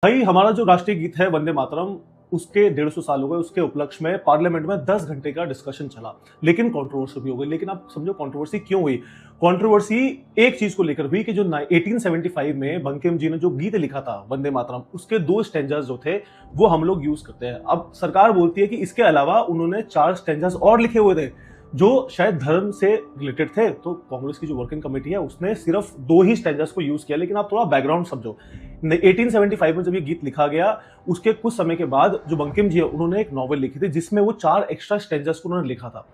भाई हमारा जो राष्ट्रीय गीत है वंदे मातरम, उसके 150 साल हो गए। उसके उपलक्ष्य में पार्लियामेंट में 10 घंटे का डिस्कशन चला, लेकिन कंट्रोवर्सी भी हो गई। लेकिन आप समझो कंट्रोवर्सी क्यों हुई। कंट्रोवर्सी एक चीज को लेकर हुई कि जो 1875 में बंकिम जी ने जो गीत लिखा था वंदे मातरम, उसके 2 स्टैंजास जो थे वो हम लोग यूज करते हैं। अब सरकार बोलती है कि इसके अलावा उन्होंने 4 स्टैंजास और लिखे हुए थे जो शायद धर्म से रिलेटेड थे। तो कांग्रेस की जो वर्किंग कमेटी है उसने सिर्फ 2 ही स्टैंजास को यूज किया। लेकिन आप थोड़ा बैकग्राउंड समझो। 1875 में जब ये गीत लिखा गया, उसके कुछ समय के बाद जो बंकिम जी है उन्होंने एक नॉवेल लिखी थी जिसमें वो 4 एक्स्ट्रा स्टैंजास को उन्होंने लिखा था।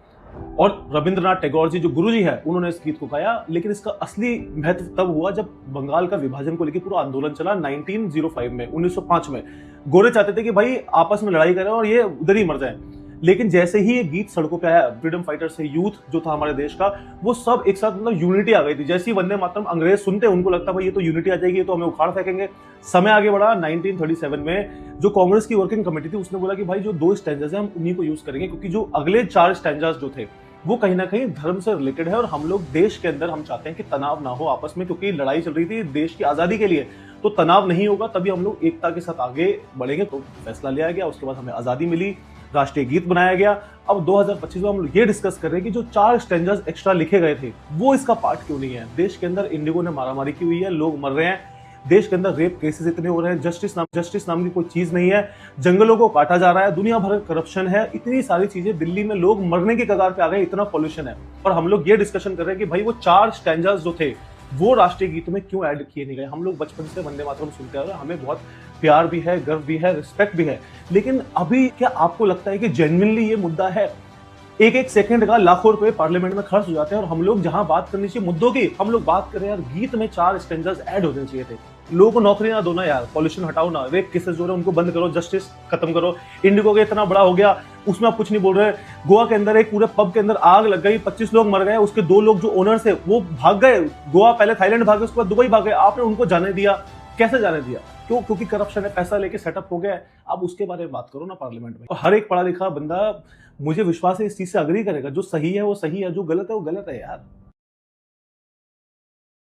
और रविंद्रनाथ टैगोर जी जो गुरु जी है उन्होंने इस गीत को गाया। लेकिन इसका असली महत्व तब हुआ जब बंगाल का विभाजन को लेकर पूरा आंदोलन चला 1905 में, 1905 में। गोरे चाहते थे कि भाई आपस में लड़ाई करें और ये उधर ही मर जाए। लेकिन जैसे ही ये गीत सड़कों पे आया, फ्रीडम फाइटर से यूथ जो था हमारे देश का, वो सब एक साथ मतलब यूनिटी आ गई थी। जैसे ही वंदे मातरम अंग्रेज सुनते उनको लगता भाई ये तो यूनिटी आ जाएगी, ये तो हमें उखाड़ फेंकेंगे। समय आगे बढ़ा 1937 में जो कांग्रेस की वर्किंग कमेटी थी उसने बोला कि भाई जो 2 स्टैंजास है हम उन्हीं को यूज करेंगे, क्योंकि जो अगले 4 स्टैंजास जो थे वो कहीं ना कहीं धर्म से रिलेटेड है। और हम लोग देश के अंदर हम चाहते हैं कि तनाव ना हो आपस में, क्योंकि लड़ाई चल रही थी देश की आजादी के लिए। तो तनाव नहीं होगा तभी हम लोग एकता के साथ आगे बढ़ेंगे। तो फैसला लिया गया, उसके बाद हमें आजादी मिली, राष्ट्रीय गीत बनाया गया। अब 2025 में हम लोग ये डिस्कस कर रहे हैं कि जो 4 स्टैंजास एक्स्ट्रा लिखे गए थे वो इसका पार्ट क्यों नहीं है। देश के अंदर इंडिगो ने मारामारी की हुई है, लोग मर रहे हैं, देश के अंदर रेप केसेस इतने हो रहे हैं, जस्टिस नाम की कोई चीज नहीं है, जंगलों को काटा जा रहा है, दुनिया भर करप्शन है, इतनी सारी चीजें, दिल्ली में लोग मरने की कगार पे आ गए, इतना पॉल्यूशन है। और हम लोग ये डिस्कशन कर रहे हैं कि भाई वो 4 स्टैंजास जो थे वो राष्ट्रीय गीत में क्यों ऐड किए नहीं गए। हम लोग बचपन से वंदे मातरम सुनते आ रहे हैं, हमें बहुत प्यार भी है, गर्व भी है, रिस्पेक्ट भी है। लेकिन अभी क्या आपको लगता है कि जेन्युइनली ये मुद्दा है? एक एक सेकंड का लाखों रुपए पार्लियामेंट में खर्च हो जाते हैं और हम लोग जहां बात करनी चाहिए मुद्दों की, हम लोग बात कर रहे हैं यार गीत में 4 स्टैंजास ऐड होने चाहिए थे। लोगों को नौकरी ना दो ना यार, पॉल्यूशन हटाओ ना, रेप केसेस जो रहे उनको बंद करो, जस्टिस खत्म करो। इंडिगो का इतना बड़ा हो गया उसमें आप कुछ नहीं बोल रहे। गोवा के अंदर एक पूरे पब के अंदर आग लग गई, 25 लोग मर गए, उसके 2 लोग जो ओनर्स है वो भाग गए गोवा, पहले थाईलैंड भागे, उसके बाद दुबई भागे। आपने उनको जाने दिया, कैसे जाने दिया? क्यों? क्योंकि करप्शन है, पैसा लेके सेटअप हो गया है। अब उसके बारे में बात करो ना पार्लियामेंट में। और हर एक पढ़ा लिखा बंदा, मुझे विश्वास है, इस चीज से अग्री करेगा, जो सही है वो सही है, जो गलत है वो गलत है यार।